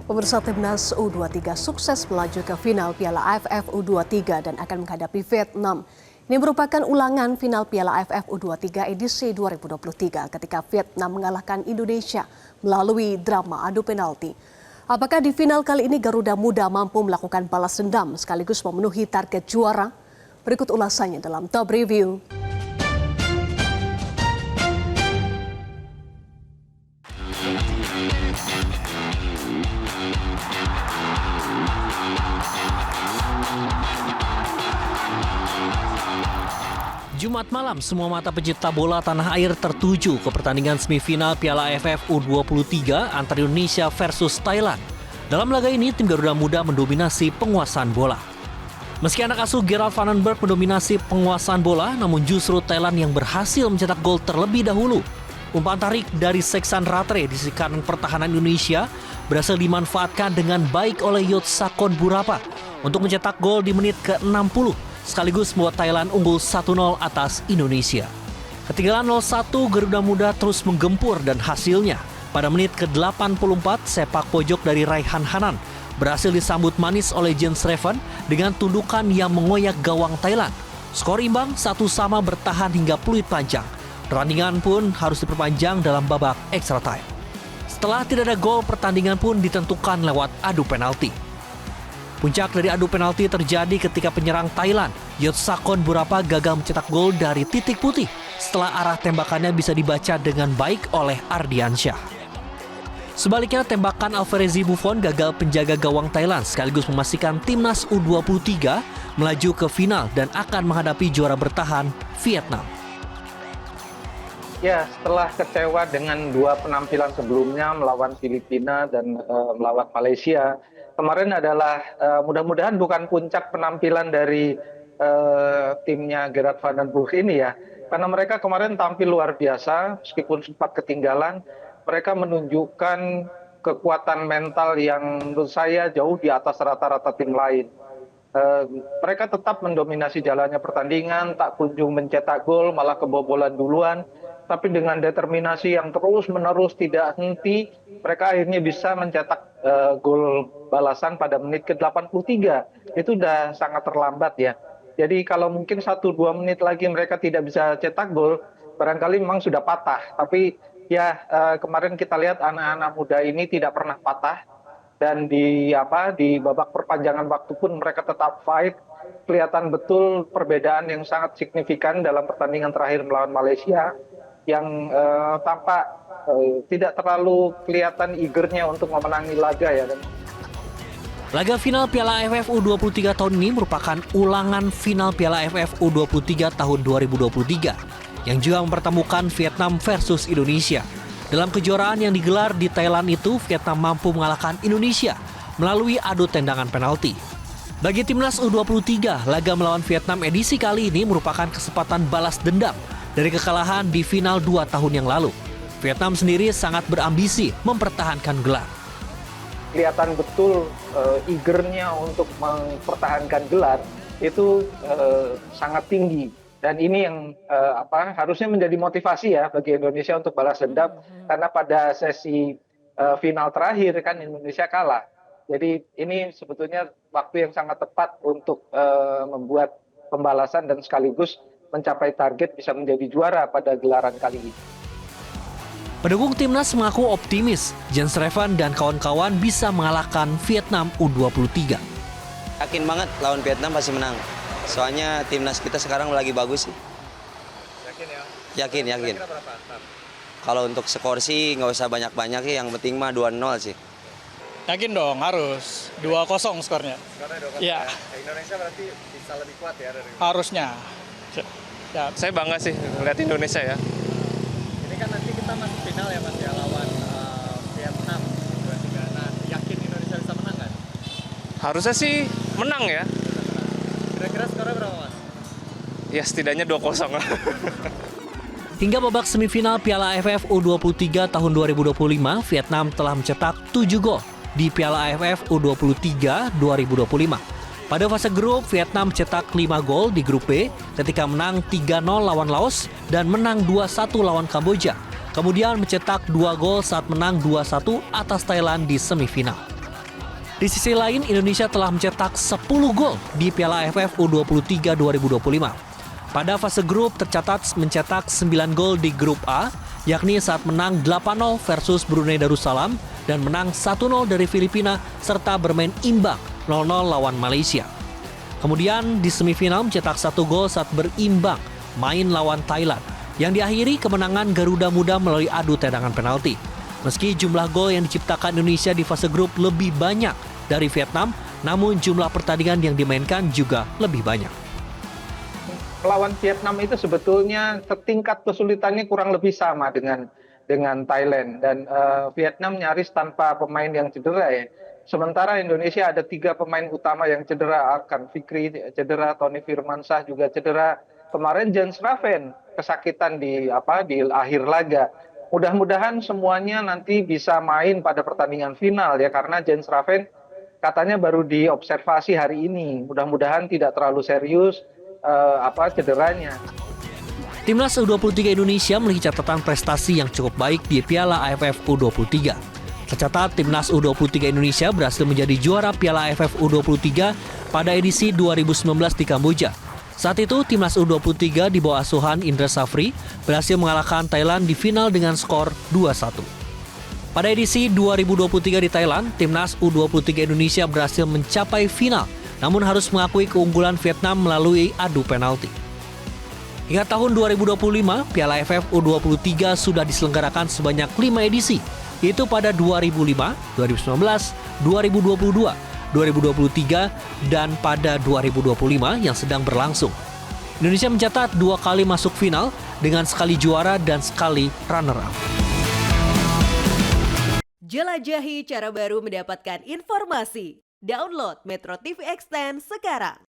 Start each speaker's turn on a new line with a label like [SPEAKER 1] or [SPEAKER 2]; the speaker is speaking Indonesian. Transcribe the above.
[SPEAKER 1] Pemirsa Timnas U23 sukses melaju ke final Piala AFF U23 dan akan menghadapi Vietnam. Ini merupakan ulangan final Piala AFF U23 edisi 2023 ketika Vietnam mengalahkan Indonesia melalui drama adu penalti. Apakah di final kali ini Garuda Muda mampu melakukan balas dendam sekaligus memenuhi target juara? Berikut ulasannya dalam Top Review.
[SPEAKER 2] Jumat malam, semua mata pecinta bola tanah air tertuju ke pertandingan semifinal Piala AFF U23 antara Indonesia versus Thailand. Dalam laga ini, tim Garuda Muda mendominasi penguasaan bola. Meski anak asuh Gerald Vandenberg mendominasi penguasaan bola, namun justru Thailand yang berhasil mencetak gol terlebih dahulu. Umpan tarik dari Seksan Ratre di sisi kanan pertahanan Indonesia berhasil dimanfaatkan dengan baik oleh Yotsakon Burapa untuk mencetak gol di menit ke-60. Sekaligus membuat Thailand unggul 1-0 atas Indonesia. Ketinggalan 0-1, Garuda Muda terus menggempur dan hasilnya pada menit ke-84 sepak pojok dari Raihan Hanan berhasil disambut manis oleh Jens Reven dengan tundukan yang mengoyak gawang Thailand. Skor imbang 1-1 bertahan hingga peluit panjang. Pertandingan pun harus diperpanjang dalam babak extra time. Setelah tidak ada gol, pertandingan pun ditentukan lewat adu penalti. Puncak dari adu penalti terjadi ketika penyerang Thailand, Yotsakon Burapa gagal mencetak gol dari titik putih setelah arah tembakannya bisa dibaca dengan baik oleh Ardiansyah. Sebaliknya, tembakan Alvarez Buffon gagal penjaga gawang Thailand sekaligus memastikan timnas U23 melaju ke final dan akan menghadapi juara bertahan Vietnam.
[SPEAKER 3] Ya, setelah kecewa dengan dua penampilan sebelumnya melawan Filipina dan melawan Malaysia, kemarin adalah mudah-mudahan bukan puncak penampilan dari timnya Gerard Vandenberg ini ya. Karena mereka kemarin tampil luar biasa, meskipun sempat ketinggalan, mereka menunjukkan kekuatan mental yang menurut saya jauh di atas rata-rata tim lain. Mereka tetap mendominasi jalannya pertandingan, tak kunjung mencetak gol, malah kebobolan duluan. Tapi dengan determinasi yang terus-menerus tidak henti, mereka akhirnya bisa mencetak gol balasan pada menit ke-83. Itu udah sangat terlambat ya. Jadi kalau mungkin 1-2 menit lagi mereka tidak bisa cetak gol, barangkali memang sudah patah. Tapi ya kemarin kita lihat anak-anak muda ini tidak pernah patah. Dan di babak perpanjangan waktu pun mereka tetap fight. Kelihatan betul perbedaan yang sangat signifikan dalam pertandingan terakhir melawan Malaysia, yang tampak tidak terlalu kelihatan eagernya untuk memenangi laga ya.
[SPEAKER 2] Laga final Piala AFF U23 tahun ini merupakan ulangan final Piala AFF U23 tahun 2023 yang juga mempertemukan Vietnam versus Indonesia. Dalam kejuaraan yang digelar di Thailand itu, Vietnam mampu mengalahkan Indonesia melalui adu tendangan penalti. Bagi timnas U23, laga melawan Vietnam edisi kali ini merupakan kesempatan balas dendam dari kekalahan di final 2 tahun yang lalu. Vietnam sendiri sangat berambisi mempertahankan gelar.
[SPEAKER 3] Kelihatan betul eagernya untuk mempertahankan gelar itu sangat tinggi. Dan ini yang harusnya menjadi motivasi ya bagi Indonesia untuk balas dendam. Karena pada sesi final terakhir kan Indonesia kalah. Jadi ini sebetulnya waktu yang sangat tepat untuk membuat pembalasan dan sekaligus mencapai target bisa menjadi juara pada gelaran kali ini.
[SPEAKER 2] Pendukung timnas mengaku optimis Jens Reven dan kawan-kawan bisa mengalahkan Vietnam U23.
[SPEAKER 4] Yakin banget lawan Vietnam pasti menang. Soalnya timnas kita sekarang lagi bagus sih.
[SPEAKER 5] Yakin ya?
[SPEAKER 4] Yakin.
[SPEAKER 5] Kira berapa?
[SPEAKER 4] Kalau untuk skor sih nggak usah banyak-banyak sih, yang penting mah 2-0 sih.
[SPEAKER 6] Yakin dong, harus 2-0 skornya.
[SPEAKER 5] Skornya 2-0
[SPEAKER 6] ya.
[SPEAKER 5] Indonesia berarti bisa lebih kuat ya dari
[SPEAKER 6] Harusnya. Ya.
[SPEAKER 7] Saya bangga sih melihat Indonesia ya.
[SPEAKER 5] Ini kan nanti kita masuk final ya Mas ya, lawan Vietnam 23. Nah, yakin Indonesia bisa menang kan?
[SPEAKER 7] Harusnya sih menang ya.
[SPEAKER 5] Kira-kira skornya berapa Mas?
[SPEAKER 7] Ya setidaknya 2-0 lah.
[SPEAKER 2] Hingga babak semifinal Piala AFF U23 tahun 2025, Vietnam telah mencetak 7 gol di Piala AFF U23 2025. Pada fase grup, Vietnam mencetak 5 gol di grup B ketika menang 3-0 lawan Laos dan menang 2-1 lawan Kamboja. Kemudian mencetak 2 gol saat menang 2-1 atas Thailand di semifinal. Di sisi lain, Indonesia telah mencetak 10 gol di Piala AFF U23 2025. Pada fase grup tercatat mencetak 9 gol di grup A, yakni saat menang 8-0 versus Brunei Darussalam dan menang 1-0 dari Filipina serta bermain imbang 0-0 lawan Malaysia. Kemudian di semifinal mencetak 1 gol saat berimbang main lawan Thailand, yang diakhiri kemenangan Garuda Muda melalui adu tendangan penalti. Meski jumlah gol yang diciptakan Indonesia di fase grup lebih banyak dari Vietnam, namun jumlah pertandingan yang dimainkan juga lebih banyak.
[SPEAKER 3] Melawan Vietnam itu sebetulnya tingkat kesulitannya kurang lebih sama dengan Thailand, dan Vietnam nyaris tanpa pemain yang cedera ya. Sementara Indonesia ada 3 pemain utama yang cedera, Arkan Fikri cedera, Tony Firmansyah juga cedera. Kemarin Jens Raven kesakitan di akhir laga. Mudah-mudahan semuanya nanti bisa main pada pertandingan final ya, karena Jens Raven katanya baru diobservasi hari ini. Mudah-mudahan tidak terlalu serius cederanya.
[SPEAKER 2] Timnas U23 Indonesia memiliki catatan prestasi yang cukup baik di Piala AFF U23. Tercatat Timnas U23 Indonesia berhasil menjadi juara Piala AFF U23 pada edisi 2019 di Kamboja. Saat itu, Timnas U23 di bawah asuhan Indra Safri berhasil mengalahkan Thailand di final dengan skor 2-1. Pada edisi 2023 di Thailand, Timnas U23 Indonesia berhasil mencapai final, namun harus mengakui keunggulan Vietnam melalui adu penalti. Hingga tahun 2025, Piala AFF U23 sudah diselenggarakan sebanyak 5 edisi, yaitu pada 2005, 2019, 2022, 2023, dan pada 2025 yang sedang berlangsung. Indonesia mencatat 2 kali masuk final dengan sekali juara dan sekali runner-up.
[SPEAKER 8] Jelajahi cara baru mendapatkan informasi. Download Metro TV Extend sekarang.